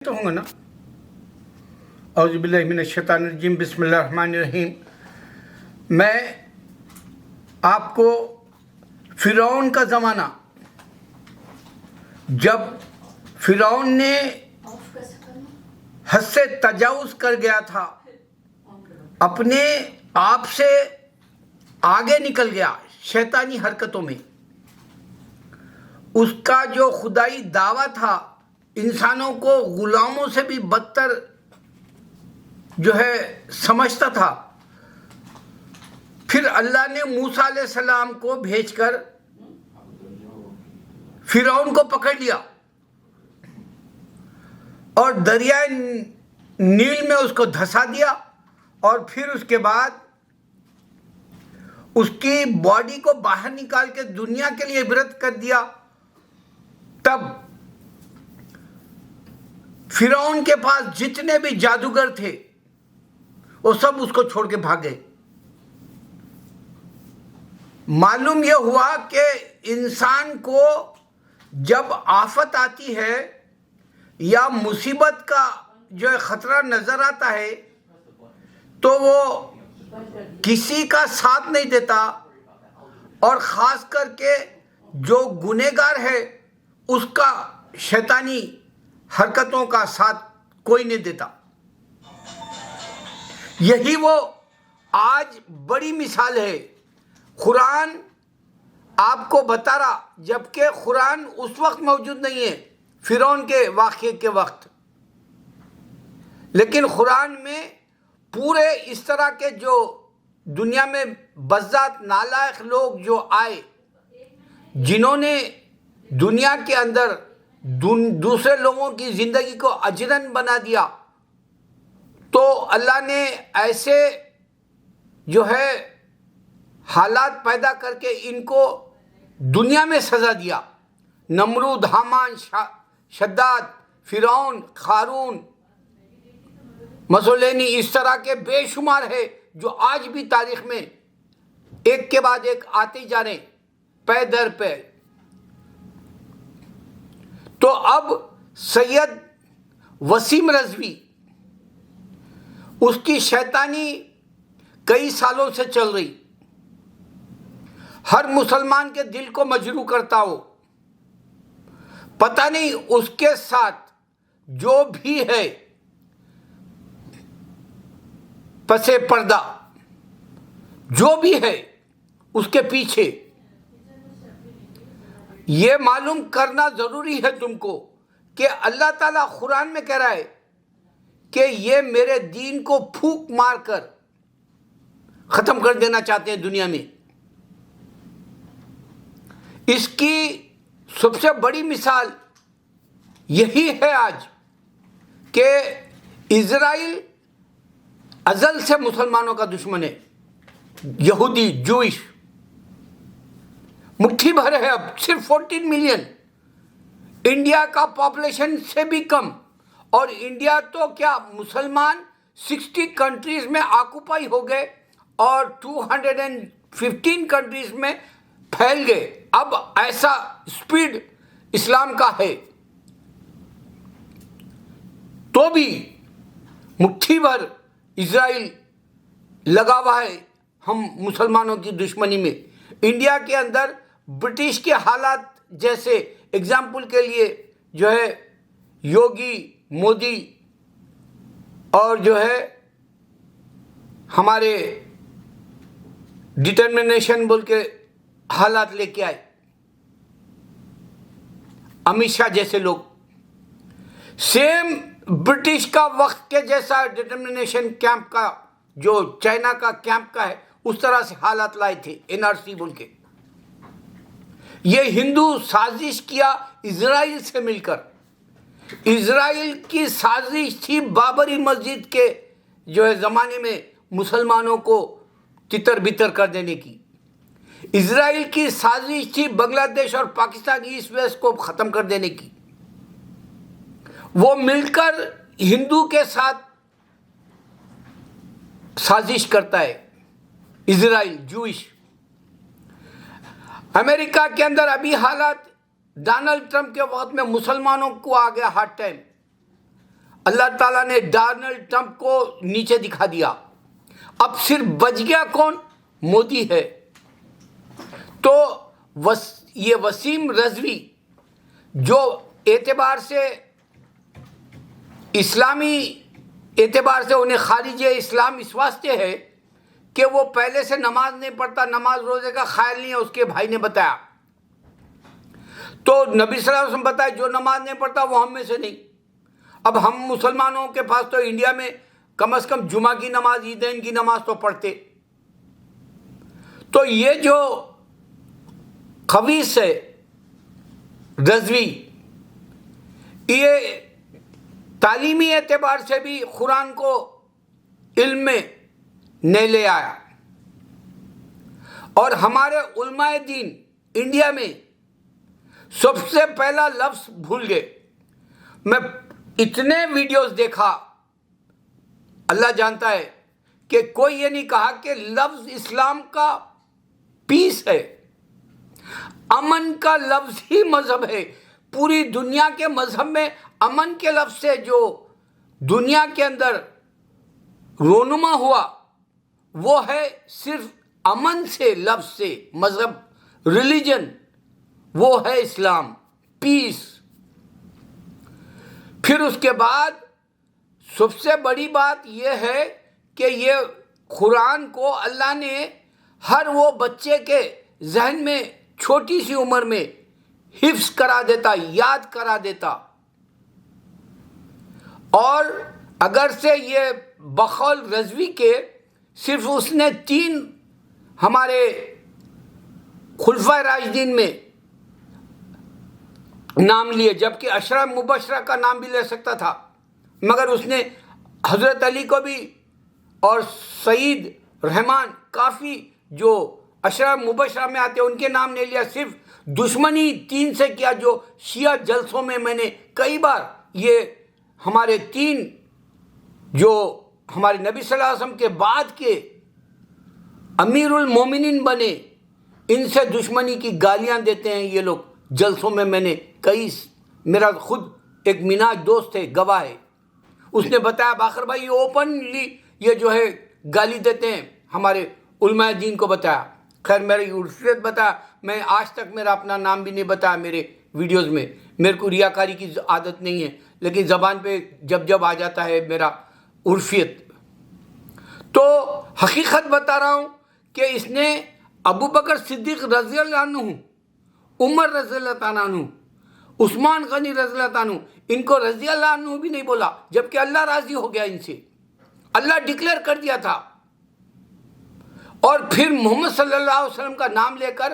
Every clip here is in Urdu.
تو ہوں گا نا. اعوذ باللہ من الشیطان الرجیم. بسم اللہ الرحمن الرحیم. میں آپ کو فرعون کا زمانہ، جب فرعون نے حد سے تجاوز کر گیا تھا، اپنے آپ سے آگے نکل گیا شیطانی حرکتوں میں، اس کا جو خدائی دعویٰ تھا انسانوں کو غلاموں سے بھی بدتر سمجھتا تھا. پھر اللہ نے موسیٰ علیہ السلام کو بھیج کر فرعون کو پکڑ لیا اور دریائے نیل میں اس کو دھسا دیا، اور پھر اس کے بعد اس کی باڈی کو باہر نکال کے دنیا کے لیے عبرت کر دیا. تب فرعون کے پاس جتنے بھی جادوگر تھے وہ سب اس کو چھوڑ کے بھاگ گئے. معلوم یہ ہوا کہ انسان کو جب آفت آتی ہے یا مصیبت کا جو خطرہ نظر آتا ہے تو وہ کسی کا ساتھ نہیں دیتا، اور خاص کر کے جو گنہگار ہے اس کا شیطانی حرکتوں کا ساتھ کوئی نہیں دیتا. یہی وہ آج بڑی مثال ہے. قرآن آپ کو بتا رہا، جبکہ قرآن اس وقت موجود نہیں ہے فرعون کے واقعے کے وقت، لیکن قرآن میں پورے اس طرح کے جو دنیا میں بذات نالائق لوگ جو آئے، جنہوں نے دنیا کے اندر دوسرے لوگوں کی زندگی کو اجرن بنا دیا، تو اللہ نے ایسے حالات پیدا کر کے ان کو دنیا میں سزا دیا. نمرود، حامان، شداد، فرعون، قارون، مسولینی، اس طرح کے بے شمار ہے جو آج بھی تاریخ میں ایک کے بعد ایک آتے جا رہے پے در پے. تو اب سید وسیم رضوی، اس کی شیطانی کئی سالوں سے چل رہی، ہر مسلمان کے دل کو مجروح کرتا ہو. پتہ نہیں اس کے ساتھ جو بھی ہے پس پردہ، جو بھی ہے اس کے پیچھے، یہ معلوم کرنا ضروری ہے تم کو کہ اللہ تعالیٰ قرآن میں کہہ رہا ہے کہ یہ میرے دین کو پھونک مار کر ختم کر دینا چاہتے ہیں دنیا میں. اس کی سب سے بڑی مثال یہی ہے آج کہ اسرائیل ازل سے مسلمانوں کا دشمن ہے. یہودی، جوئش مٹھی بھر ہے، اب صرف 14 ملین، انڈیا کا پاپولیشن سے بھی کم. اور انڈیا تو کیا، مسلمان 60 کنٹریز میں آکوپائی ہو گئے اور 215 کنٹریز میں پھیل گئے. اب ایسا سپیڈ اسلام کا ہے، تو بھی مٹھی بھر اسرائیل لگا ہوا ہے ہم مسلمانوں کی دشمنی میں. انڈیا کے اندر برٹش کے حالات جیسے اگزامپل کے لیے یوگی، مودی اور ہمارے ڈٹرمنیشن بول کے حالات لے کے آئے، امت شاہ جیسے لوگ سیم برٹش کا وقت کے جیسا ڈٹرمنیشن کیمپ کا جو چائنا کا کیمپ کا ہے اس طرح سے حالات لائے تھے NRC بول کے. یہ ہندو سازش کیا اسرائیل سے مل کر. اسرائیل کی سازش تھی بابری مسجد کے زمانے میں مسلمانوں کو تتر بتر کر دینے کی. اسرائیل کی سازش تھی بنگلہ دیش اور پاکستان ایسٹ ویسٹ کو ختم کر دینے کی. وہ مل کر ہندو کے ساتھ سازش کرتا ہے، اسرائیل جوئش. امریکہ کے اندر ابھی حالات ڈونلڈ ٹرمپ کے وقت میں مسلمانوں کو آ گیا ہارڈ ٹائم. اللہ تعالیٰ نے ڈونلڈ ٹرمپ کو نیچے دکھا دیا. اب صرف بچ گیا کون؟ مودی ہے. تو یہ وسیم رضوی جو اعتبار سے اسلامی اعتبار سے انہیں خارج اسلام اس واسطے ہے کہ وہ پہلے سے نماز نہیں پڑھتا، نماز روزے کا خیال نہیں ہے، اس کے بھائی نے بتایا. تو نبی صلی اللہ علیہ وسلم بتایا جو نماز نہیں پڑھتا وہ ہم میں سے نہیں. اب ہم مسلمانوں کے پاس تو انڈیا میں کم از کم جمعہ کی نماز، عیدین کی نماز تو پڑھتے. تو یہ جو خبیث ہے رضوی، یہ تعلیمی اعتبار سے بھی قرآن کو علم میں نہیں لے آیا، اور ہمارے علماء دین انڈیا میں سب سے پہلا لفظ بھول گئے. میں اتنے ویڈیوز دیکھا، اللہ جانتا ہے کہ کوئی یہ نہیں کہا کہ لفظ اسلام کا پیس ہے، امن کا لفظ ہی مذہب ہے. پوری دنیا کے مذہب میں امن کے لفظ سے جو دنیا کے اندر رونما ہوا وہ ہے صرف امن سے لفظ سے. مذہب، ریلیجن وہ ہے اسلام، پیس. پھر اس کے بعد سب سے بڑی بات یہ ہے کہ یہ قرآن کو اللہ نے ہر وہ بچے کے ذہن میں چھوٹی سی عمر میں حفظ کرا دیتا، یاد کرا دیتا. اور اگر سے یہ بقول رضوی کے صرف اس نے 3 ہمارے خلفائے راشدین میں نام لیے، جبکہ عشرہ مبشرہ کا نام بھی لے سکتا تھا، مگر اس نے حضرت علی کو بھی اور سعید رحمان کافی جو عشرہ مبشرہ میں آتے ان کے نام نہیں لیا. صرف دشمنی 3 سے کیا، جو شیعہ جلسوں میں نے کئی بار یہ ہمارے 3 جو ہمارے نبی صلی اللہ علیہ وسلم کے بعد کے امیر المومنین بنے، ان سے دشمنی کی گالیاں دیتے ہیں یہ لوگ جلسوں میں نے کئی، میرا خود ایک مناج دوست ہے، گواہ ہے. اس نے بتایا باخر بھائی یہ اوپنلی یہ جو ہے گالی دیتے ہیں، ہمارے علماء دین کو بتایا. خیر میری عرفیت بتایا، میں آج تک میرا اپنا نام بھی نہیں بتایا میرے ویڈیوز میں. میرے کو ریاکاری کی عادت نہیں ہے، لیکن زبان پہ جب آ جاتا ہے میرا عرفیت. تو حقیقت بتا رہا ہوں کہ اس نے ابو بکر صدیق رضی اللہ عنہ، عمر رضی اللہ عنہ، عثمان غنی رضی اللہ عنہ، ان کو رضی اللہ عنہ بھی نہیں بولا، جبکہ اللہ راضی ہو گیا ان سے، اللہ ڈکلیئر کر دیا تھا. اور پھر محمد صلی اللہ علیہ وسلم کا نام لے کر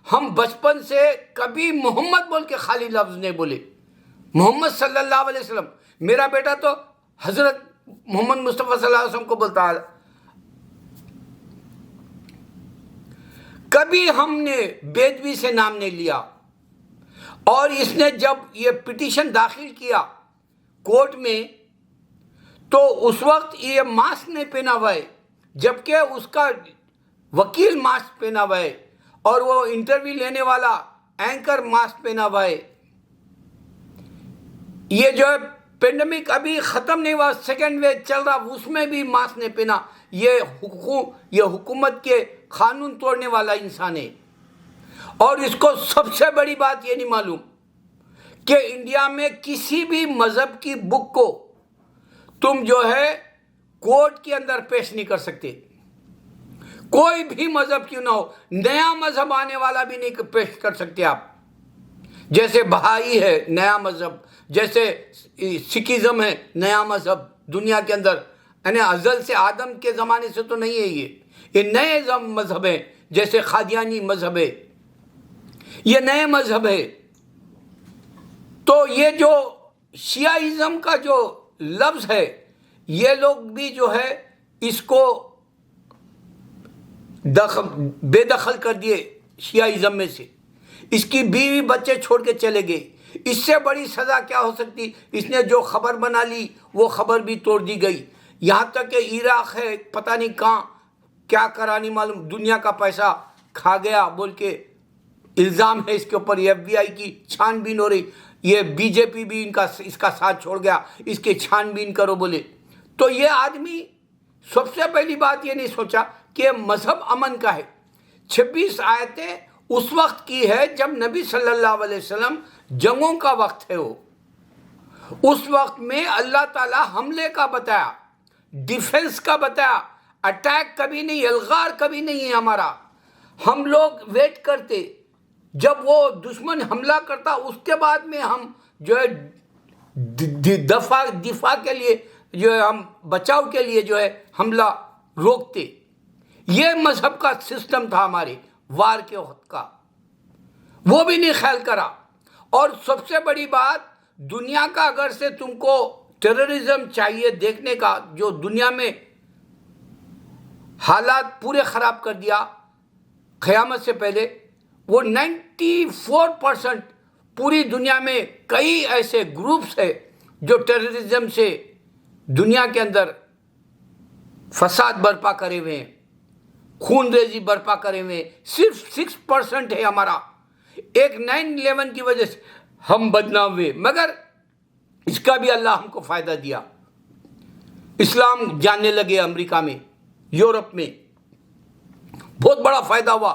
ہم بچپن سے کبھی محمد بول کے خالی لفظ نہیں بولے. محمد صلی اللہ علیہ وسلم، میرا بیٹا تو حضرت محمد مصطفیٰ صلی اللہ علیہ وسلم کو بولتا ہے. کبھی ہم نے بیدوی سے نام نہیں لیا. اور اس نے جب یہ پٹیشن داخل کیا کورٹ میں تو اس وقت یہ ماسک نہیں پہنا ہوا ہے، جبکہ اس کا وکیل ماسک پہنا ہوا ہے اور وہ انٹرویو لینے والا اینکر ماسک پہنا ہوا ہے. یہ جو ہے پینڈیمک ابھی ختم نہیں ہوا، سیکنڈ ویو چل رہا، اس میں بھی ماسک نہیں پہنا. یہ حکومت کے قانون توڑنے والا انسان ہے. اور اس کو سب سے بڑی بات یہ نہیں معلوم کہ انڈیا میں کسی بھی مذہب کی بک کو تم جو ہے کورٹ کے اندر پیش نہیں کر سکتے. کوئی بھی مذہب کیوں نہ ہو، نیا مذہب آنے والا بھی نہیں پیش کر سکتے آپ. جیسے بہائی ہے نیا مذہب، جیسے سکھزم ہے نیا مذہب دنیا کے اندر، یعنی ازل سے آدم کے زمانے سے تو نہیں ہے. یہ نئے مذہب ہیں، جیسے قادیانی مذہب ہے، یہ نئے مذہب ہے. تو یہ جو شیعہ کا جو لفظ ہے، یہ لوگ بھی جو ہے اس کو بے دخل کر دیے شیعہ میں سے. اس کی بیوی بچے چھوڑ کے چلے گئے. اس سے بڑی سزا کیا ہو سکتی؟ اس نے جو خبر بنا لی وہ خبر بھی توڑ دی گئی. یہاں تک کہ عراق ہے، پتہ نہیں کہاں کیا کرا نہیں معلوم، دنیا کا پیسہ کھا گیا بول کے الزام ہے اس کے اوپر. ایف بی آئی کی چھان بین ہو رہی. یہ بی جے پی بھی اس کا ساتھ چھوڑ گیا، اس کی چھان بین کرو بولے. تو یہ آدمی سب سے پہلی بات یہ نہیں سوچا کہ مذہب امن کا ہے. 26 آیتیں اس وقت کی ہے جب نبی صلی اللہ علیہ وسلم جنگوں کا وقت ہے. اس وقت میں اللہ تعالیٰ حملے کا بتایا، ڈیفنس کا بتایا، اٹیک کبھی نہیں، الغار کبھی نہیں ہے ہمارا. ہم لوگ ویٹ کرتے جب وہ دشمن حملہ کرتا، اس کے بعد میں ہم جو ہے دفاع کے لیے جو ہے ہم بچاؤ کے لیے جو ہے حملہ روکتے. یہ مذہب کا سسٹم تھا ہمارے وار کے وقت کا، وہ بھی نہیں خیال کرا. اور سب سے بڑی بات، دنیا کا اگر سے تم کو ٹیررزم چاہیے دیکھنے کا، جو دنیا میں حالات پورے خراب کر دیا قیامت سے پہلے، وہ 94% پوری دنیا میں کئی ایسے گروپس ہیں جو ٹیررزم سے دنیا کے اندر فساد برپا کرے ہوئے ہیں، خون ریزی برپا کرے ہوئے ہیں. صرف 6% ہے ہمارا. ایک 9/11 کی وجہ سے ہم بدنام ہوئے، مگر اس کا بھی اللہ ہم کو فائدہ دیا. اسلام جاننے لگے امریکہ میں، یورپ میں، بہت بڑا فائدہ ہوا.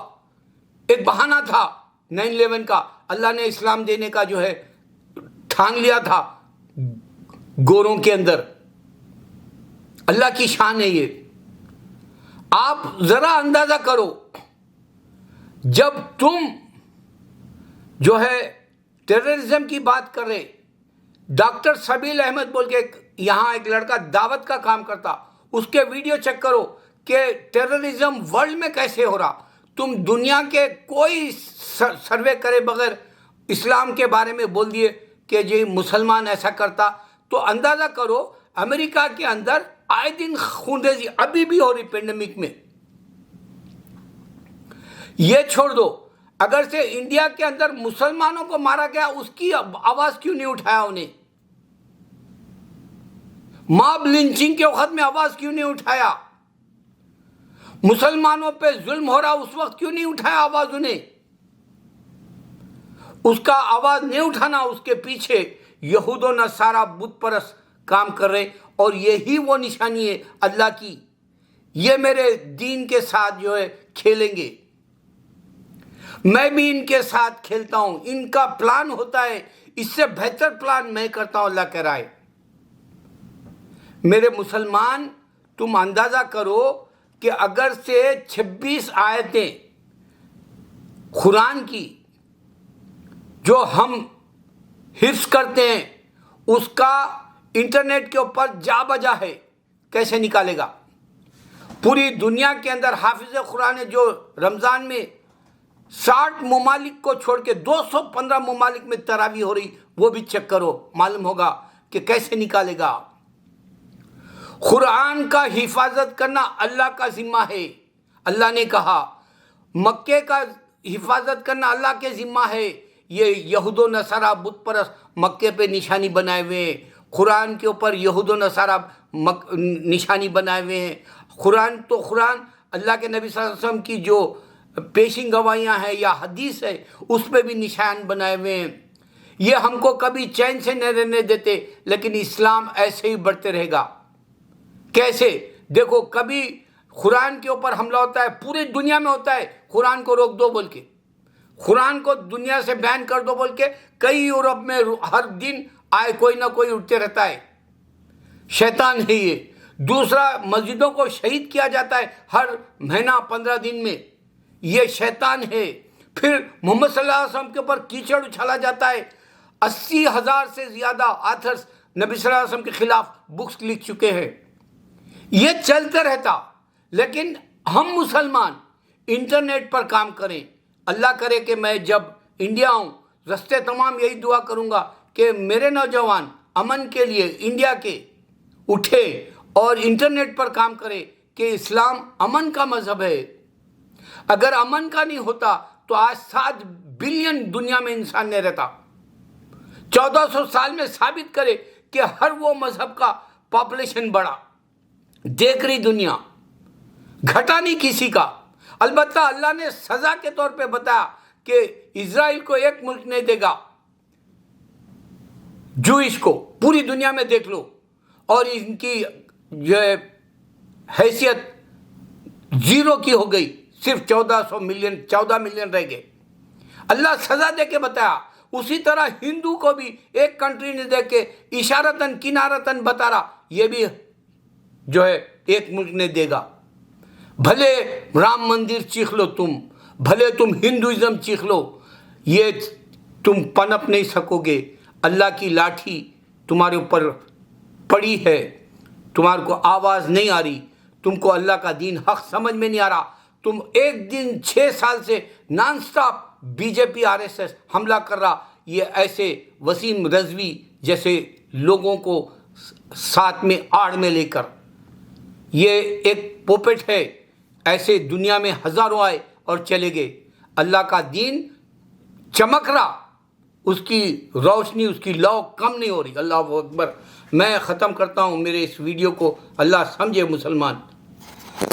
ایک بہانہ تھا 9/11 کا، اللہ نے اسلام دینے کا جو ہے ٹھان لیا تھا گوروں کے اندر. اللہ کی شان ہے یہ. آپ ذرا اندازہ کرو، جب تم جو ہے ٹیررزم کی بات کر رہے، ڈاکٹر سبیل احمد بول کے یہاں ایک لڑکا دعوت کا کام کرتا، اس کے ویڈیو چیک کرو کہ ٹیررزم ورلڈ میں کیسے ہو رہا. تم دنیا کے کوئی سروے کرے بغیر اسلام کے بارے میں بول دیے کہ جی مسلمان ایسا کرتا، تو اندازہ کرو امریکہ کے اندر آئے دن خون ریزی ابھی بھی ہو رہی پینڈیمک میں. یہ چھوڑ دو، اگر سے انڈیا کے اندر مسلمانوں کو مارا گیا، اس کی آواز کیوں نہیں اٹھایا انہیں؟ ماب لنچنگ کے وقت میں آواز کیوں نہیں اٹھایا؟ مسلمانوں پہ ظلم ہو رہا، اس وقت کیوں نہیں اٹھایا آواز انہیں؟ اس کا آواز نہیں اٹھانا. اس کے پیچھے یہود و نصارہ بت پرست کام کر رہے، اور یہی وہ نشانی ہے اللہ کی. یہ میرے دین کے ساتھ جو ہے کھیلیں گے، میں بھی ان کے ساتھ کھیلتا ہوں. ان کا پلان ہوتا ہے، اس سے بہتر پلان میں کرتا ہوں، اللہ کہہ رہا ہے. میرے مسلمان، تم اندازہ کرو کہ اگر سے 26 آیتیں قرآن کی جو ہم حفظ کرتے ہیں، اس کا انٹرنیٹ کے اوپر جا بجا ہے، کیسے نکالے گا؟ پوری دنیا کے اندر حافظ قرآن جو رمضان میں 60 ممالک کو چھوڑ کے 215 ممالک میں تراویح ہو رہی، وہ بھی چیک کرو، معلوم ہوگا کہ کیسے نکالے گا. قرآن کا حفاظت کرنا اللہ کا ذمہ ہے. اللہ نے کہا مکے کا حفاظت کرنا اللہ کے ذمہ ہے. یہ یہود و نصارہ بت پرست مکے پہ نشانی بنائے ہوئے ہیں، قرآن کے اوپر یہود و نصارہ نشانی بنائے ہوئے ہیں. قرآن اللہ کے نبی صلی اللہ علیہ وسلم کی جو پیشین گواہیاں ہیں یا حدیث ہے، اس پہ بھی نشان بنائے ہوئے ہیں. یہ ہم کو کبھی چین سے نہیں رہنے دیتے، لیکن اسلام ایسے ہی بڑھتے رہے گا. کیسے؟ دیکھو، کبھی قرآن کے اوپر حملہ ہوتا ہے، پوری دنیا میں ہوتا ہے، قرآن کو روک دو بول کے، قرآن کو دنیا سے بین کر دو بول کے. کئی یورپ میں ہر دن آئے کوئی نہ کوئی اٹھتے رہتا ہے. شیطان ہے یہ. دوسرا، مسجدوں کو شہید کیا جاتا ہے ہر مہینہ 15 دن میں، یہ شیطان ہے. پھر محمد صلی اللہ علیہ وسلم کے اوپر کیچڑ اچھالا جاتا ہے. 80,000 سے زیادہ آتھرز نبی صلی اللہ علیہ وسلم کے خلاف بکس لکھ چکے ہیں. یہ چلتے رہتا، لیکن ہم مسلمان انٹرنیٹ پر کام کریں. اللہ کرے کہ میں جب انڈیا ہوں، رستے تمام یہی دعا کروں گا کہ میرے نوجوان امن کے لیے انڈیا کے اٹھے اور انٹرنیٹ پر کام کرے کہ اسلام امن کا مذہب ہے. اگر امن کا نہیں ہوتا تو آج 7 بلین دنیا میں انسان نہیں رہتا. 1400 سال میں ثابت کرے کہ ہر وہ مذہب کا پاپولیشن بڑھا. دیکھ رہی دنیا، گھٹا نہیں کسی کا. البتہ اللہ نے سزا کے طور پہ بتایا کہ اسرائیل کو ایک ملک نہیں دے گا. جوئش کو پوری دنیا میں دیکھ لو، اور ان کی جو ہے حیثیت زیرو کی ہو گئی، صرف 14 ملین رہ گئے۔ اللہ سزا دے کے بتایا۔ اسی طرح ہندو کو بھی ایک کنٹری نے دے کے اشارتاً کنارتاً بتا رہا، یہ بھی جو ہے ایک ملک نے دے گا۔ بھلے رام مندر چیخ لو تم، بھلے تم ہندوازم چیخ لو، یہ تم پنپ نہیں سکو گے۔ اللہ کی لاٹھی تمہارے اوپر پڑی ہے، تمہارے کو آواز نہیں آ رہی، تم کو اللہ کا دین حق سمجھ میں نہیں آ رہا۔ تم ایک دن 6 سال سے نان سٹاپ بی جے پی RSS حملہ کر رہا، یہ ایسے وسیم رضوی جیسے لوگوں کو ساتھ میں آڑ میں لے کر، یہ ایک پوپٹ ہے، ایسے دنیا میں ہزاروں آئے اور چلے گئے۔ اللہ کا دین چمک رہا، اس کی روشنی، اس کی لو کم نہیں ہو رہی۔ اللہ اکبر۔ میں ختم کرتا ہوں میرے اس ویڈیو کو، اللہ سمجھے مسلمان۔